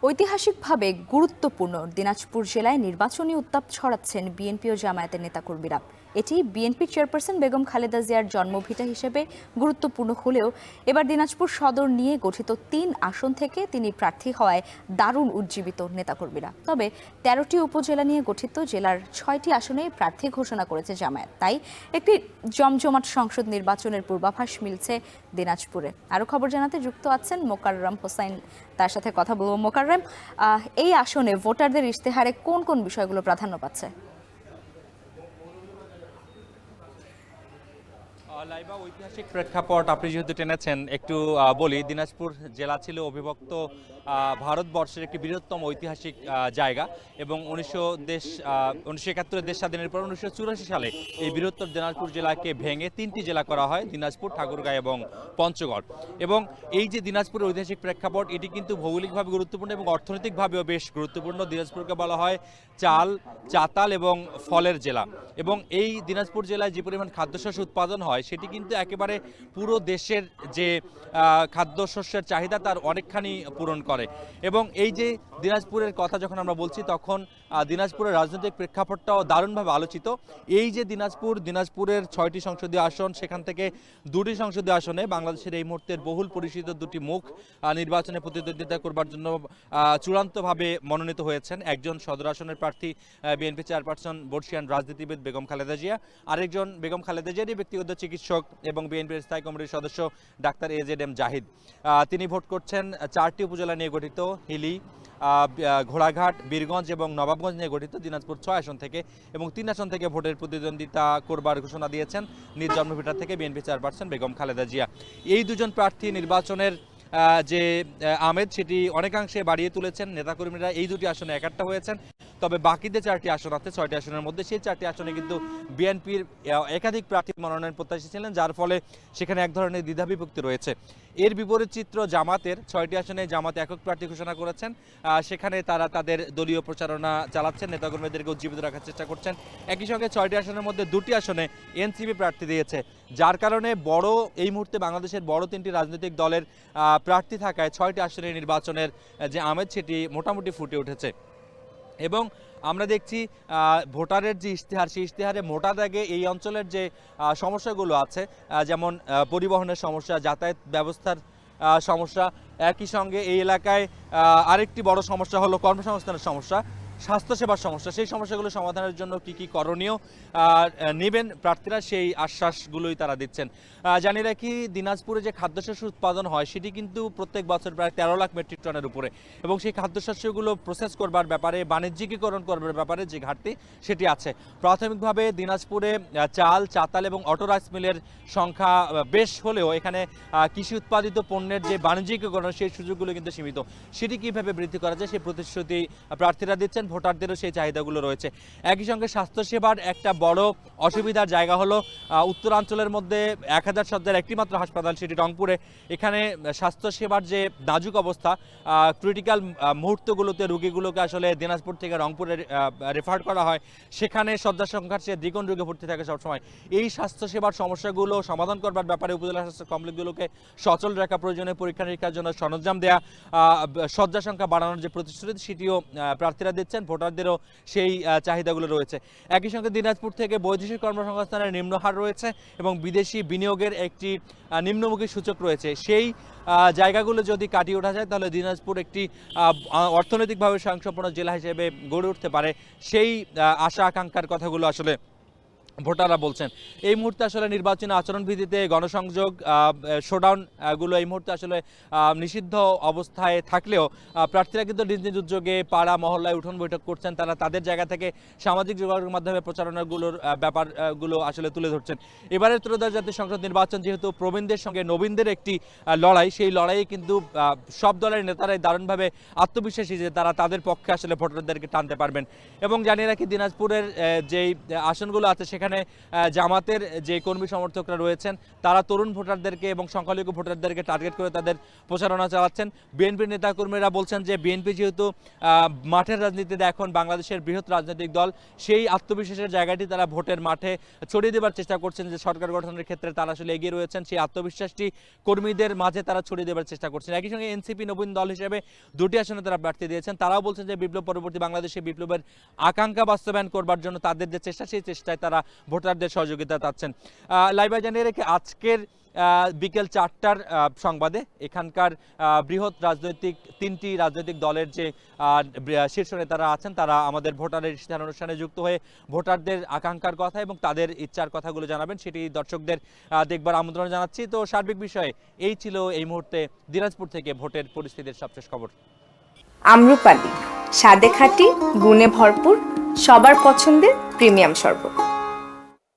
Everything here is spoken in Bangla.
ঐতিহাসিকভাবে গুরুত্বপূর্ণ দিনাজপুর জেলায় নির্বাচনী উত্তাপ ছড়াচ্ছেন বিএনপি ও জামায়াতের নেতাকর্মীরা। এটি বিএনপি চেয়ারপারসন বেগম খালেদা জিয়ার জন্মভিটা হিসেবে গুরুত্বপূর্ণ হলেও এবার দিনাজপুর সদর নিয়ে গঠিত ৩ আসন থেকে তিনি প্রার্থী হওয়ায় দারুণ উজ্জীবিত নেতাকর্মীরা। তবে ১৩টি উপজেলা নিয়ে গঠিত জেলার ৬টি আসনে প্রার্থী ঘোষণা করেছে জামায়াত। তাই একটি জমজমাট সংসদ নির্বাচনের পূর্বাভাস মিলছে দিনাজপুরে। আরও খবর জানাতে যুক্ত আছেন মোকাররম হোসাইন, তার সাথে কথা বলবো। মোকাররম, এই আসনে ভোটারদের ইশতেহারে কোন কোন বিষয়গুলো প্রাধান্য পাচ্ছে? লাইবা, ঐতিহাসিক প্রেক্ষাপট আপনি যেহেতু টেনেছেন, একটু বলি। দিনাজপুর জেলা ছিল অবিভক্ত ভারতবর্ষের একটি বৃহত্তম ঐতিহাসিক জায়গা এবং 1971 দেশ স্বাধীনের পর 1984 সালে এই বৃহত্তর দিনাজপুর জেলাকে ভেঙে 3টি জেলা করা হয়, দিনাজপুর, ঠাকুরগাঁও এবং পঞ্চগড়। এবং এই যে দিনাজপুরের ঐতিহাসিক প্রেক্ষাপট, এটি কিন্তু ভৌগোলিকভাবে গুরুত্বপূর্ণ এবং অর্থনৈতিকভাবেও বেশ গুরুত্বপূর্ণ। দিনাজপুরকে বলা হয় চাল, চাতাল এবং ফলের জেলা। এবং এই দিনাজপুর জেলায় যে পরিমাণ খাদ্যশস্য উৎপাদন হয় সেটি কিন্তু একেবারে পুরো দেশের যে খাদ্যশস্যের চাহিদা তার অনেকখানি পূরণ করে। এবং এই যে দিনাজপুরের কথা যখন আমরা বলছি, তখন দিনাজপুরের রাজনৈতিক প্রেক্ষাপটটাও দারুণভাবে আলোচিত। এই যে দিনাজপুরের 6টি সংসদীয় আসন, সেখান থেকে 2টি সংসদীয় আসনে বাংলাদেশের এই মুহূর্তের বহুল পরিচিত 2টি মুখ নির্বাচনে প্রতিদ্বন্দ্বিতা করবার জন্য চূড়ান্তভাবে মনোনীত হয়েছেন। একজন সদর আসনের প্রার্থী বিএনপি চেয়ারপারসন বর্ষিয়ান রাজনীতিবিদ বেগম খালেদা জিয়া, আরেকজন বেগম খালেদা জিয়ারই ব্যক্তিগত চিকিৎসক এবং বিএনপির স্থায়ী কমিটির সদস্য ডাক্তার AZM জাহিদ। তিনি ভোট করছেন 4টি উপজেলা নিয়ে গঠিত হিলি, ঘোড়াঘাট, বীরগঞ্জ এবং নবাবগঞ্জ নিয়ে গঠিত দিনাজপুর 6 আসন থেকে, এবং 3 আসন থেকে ভোটের প্রতিদ্বন্দ্বিতা করবার ঘোষণা দিয়েছেন নিজ জন্মভিটা থেকে বিএনপি চেয়ারপারসন বেগম খালেদা জিয়া। এই দুজন প্রার্থী নির্বাচনের যে আমেজ সেটি অনেকাংশে বাড়িয়ে তুলেছেন। নেতাকর্মীরা এই 2টি আসনে একাট্টা হয়েছেন। তবে বাকি যে 4টি আসন আছে, 6টি আসনের মধ্যে, সেই 4টি আসনে কিন্তু বিএনপির একাধিক প্রার্থী মনোনয়ন প্রত্যাশী ছিলেন, যার ফলে সেখানে এক ধরনের দ্বিধাবিভক্তি রয়েছে। এর বিপরীত চিত্র জামাতের। 6টি আসনে জামাত একক প্রার্থী ঘোষণা করেছেন। সেখানে তারা তাদের দলীয় প্রচারণা চালাচ্ছেন, নেতাকর্মীদেরকে উজ্জীবিত রাখার চেষ্টা করছেন। একই সঙ্গে 6টি আসনের মধ্যে 2টি আসনে এনসিপি প্রার্থী দিয়েছে, যার কারণে এই মুহূর্তে বাংলাদেশের বড় 3টি রাজনৈতিক দলের প্রার্থী থাকায় 6টি আসনের নির্বাচনের যে আমেজ সেটি মোটামুটি ফুটে উঠেছে। এবং আমরা দেখছি ভোটারের যে ইশতেহার, সেই ইশতেহারে মোটা দাগে এই অঞ্চলের যে সমস্যাগুলো আছে, যেমন পরিবহনের সমস্যা, যাতায়াত ব্যবস্থার সমস্যা, একই সঙ্গে এই এলাকায় আরেকটি বড় সমস্যা হলো কর্মসংস্থানের সমস্যা, স্বাস্থ্যসেবার সমস্যা। সেই সমস্যাগুলো সমাধানের জন্য কি কি করণীয় নেবেন প্রার্থীরা, সেই আশ্বাসগুলোই তারা দিচ্ছেন। জানি রাখি, দিনাজপুরে যে খাদ্যশস্য উৎপাদন হয় সেটি কিন্তু প্রত্যেক বছর প্রায় 13 লাখ মেট্রিক টনের উপরে, এবং সেই খাদ্যশস্যগুলো প্রসেস করবার ব্যাপারে, বাণিজ্যিকীকরণ করবার ব্যাপারে যে ঘাটতি সেটি আছে। প্রাথমিকভাবে দিনাজপুরে চাল, চাতাল এবং অটো রাইস মিলের সংখ্যা বেশ হলেও এখানে কৃষি উৎপাদিত পণ্যের যে বাণিজ্যিকীকরণ, সেই সুযোগগুলো কিন্তু সীমিত। সেটি কীভাবে বৃদ্ধি করা যায় সেই প্রতিশ্রুতি প্রার্থীরা দিচ্ছেন, ভোটারদেরও সেই চাহিদাগুলো রয়েছে। একই সঙ্গে স্বাস্থ্যসেবার একটা বড় অসুবিধার জায়গা হলো উত্তরাঞ্চলের মধ্যে 1000 শয্যার একটি মাত্র হাসপাতাল, সেটি রংপুরে। এখানে স্বাস্থ্যসেবার যে নাজুক অবস্থা, ক্রিটিক্যাল মুহূর্তগুলোতে রোগীগুলোকে আসলে দিনাজপুর থেকে রংপুরে রেফার করা হয়, সেখানে শয্যা সংখ্যার চেয়ে দ্বিগুণ রোগে ভর্তি থাকে সবসময়। এই স্বাস্থ্যসেবার সমস্যাগুলো সমাধান করবার ব্যাপারে উপজেলা স্বাস্থ্য কমপ্লেক্সগুলোকে সচল রাখা, প্রয়োজনীয় পরীক্ষা নিরীক্ষার জন্য সরঞ্জাম দেয়া, শয্যা সংখ্যা বাড়ানোর যে প্রতিশ্রুতি সেটিও প্রার্থীরা দিচ্ছেন, ভোটারদেরও সেই চাহিদাগুলো রয়েছে। একই সঙ্গে দিনাজপুর থেকে বৈদেশিক কর্মসংস্থানের নিম্ন হার রয়েছে এবং বিদেশি বিনিয়োগের একটি নিম্নমুখী সূচক রয়েছে। সেই জায়গাগুলো যদি কাটিয়ে ওঠা যায়, তাহলে দিনাজপুর একটি অর্থনৈতিকভাবে স্বয়ংসম্পূর্ণ জেলা হিসেবে গড়ে উঠতে পারে। সেই আশা আকাঙ্ক্ষার কথাগুলো আসলে ভোটাররা বলছেন। এই মুহূর্তে আসলে নির্বাচনী আচরণবিধিতে গণসংযোগ, শোডাউন গুলো এই মুহূর্তে আসলে নিষিদ্ধ অবস্থায় থাকলেও প্রার্থীরা কিন্তু নিজ নিজ উদ্যোগে পাড়া মহল্লায় উঠোন বৈঠক করছেন। তারা তাদের জায়গা থেকে সামাজিক যোগাযোগের মাধ্যমে প্রচারণাগুলোর ব্যাপারগুলো আসলে তুলে ধরছেন। এবারের ত্রয়োদশ জাতীয় সংসদ নির্বাচন যেহেতু প্রবীণদের সঙ্গে নবীনদের একটি লড়াই, সেই লড়াইয়ে কিন্তু সব দলের নেতারাই দারুণভাবে আত্মবিশ্বাসী যে তারা তাদের পক্ষে আসলে ভোটারদেরকে টানতে পারবেন। এবং জানিয়ে রাখি, দিনাজপুরের যেই আসনগুলো আছে সেখানে সেখানে জামাতের যে কর্মী সমর্থকরা রয়েছেন তারা তরুণ ভোটারদেরকে এবং সংখ্যালঘু ভোটারদেরকে টার্গেট করে তাদের প্রচারণা চালাচ্ছেন। বিএনপির নেতাকর্মীরা বলছেন যে বিএনপি যেহেতু মাঠের রাজনীতিতে এখন বাংলাদেশের বৃহৎ রাজনৈতিক দল, সেই আত্মবিশ্বাসের জায়গাটি তারা ভোটের মাঠে ছড়িয়ে দেওয়ার চেষ্টা করছেন, যে সরকার গঠনের ক্ষেত্রে তারা আসলে এগিয়ে রয়েছেন, সেই আত্মবিশ্বাসটি কর্মীদের মাঝে তারা ছড়িয়ে দেওয়ার চেষ্টা করছেন। একই সঙ্গে এনসিপি নবীন দল হিসেবে 2টি আসনে তারা প্রার্থী দিয়েছেন। তারাও বলছেন যে বিপ্লব পরবর্তী বাংলাদেশে বিপ্লবের আকাঙ্ক্ষা বাস্তবায়ন করবার জন্য তাদের যে চেষ্টা, সেই চেষ্টায় তারা ভোটারদের সহযোগিতা চাচ্ছেন। লাইভে জানিয়ে রেখে আজকের বিকেল 4টার সংবাদে এখানকার বৃহৎ তিনটি রাজনৈতিক দলের যে শীর্ষ নেতারা আছেন তারা আমাদের ভোটারের ইশতেহার অনুষ্ঠানে যুক্ত হয়ে ভোটারদের আকাঙ্ক্ষার কথা এবং তাদের ইচ্ছার কথাগুলো জানাবেন, সেটি দর্শকদের দেখবার আমন্ত্রণ জানাচ্ছি। তো সার্বিক বিষয়ে এই ছিল এই মুহূর্তে দিনাজপুর থেকে ভোটের পরিস্থিতির সবশেষ খবর। আম্রপালি, স্বাদে খাঁটি, গুণে ভরপুর, সবার পছন্দের প্রিমিয়াম শরবত।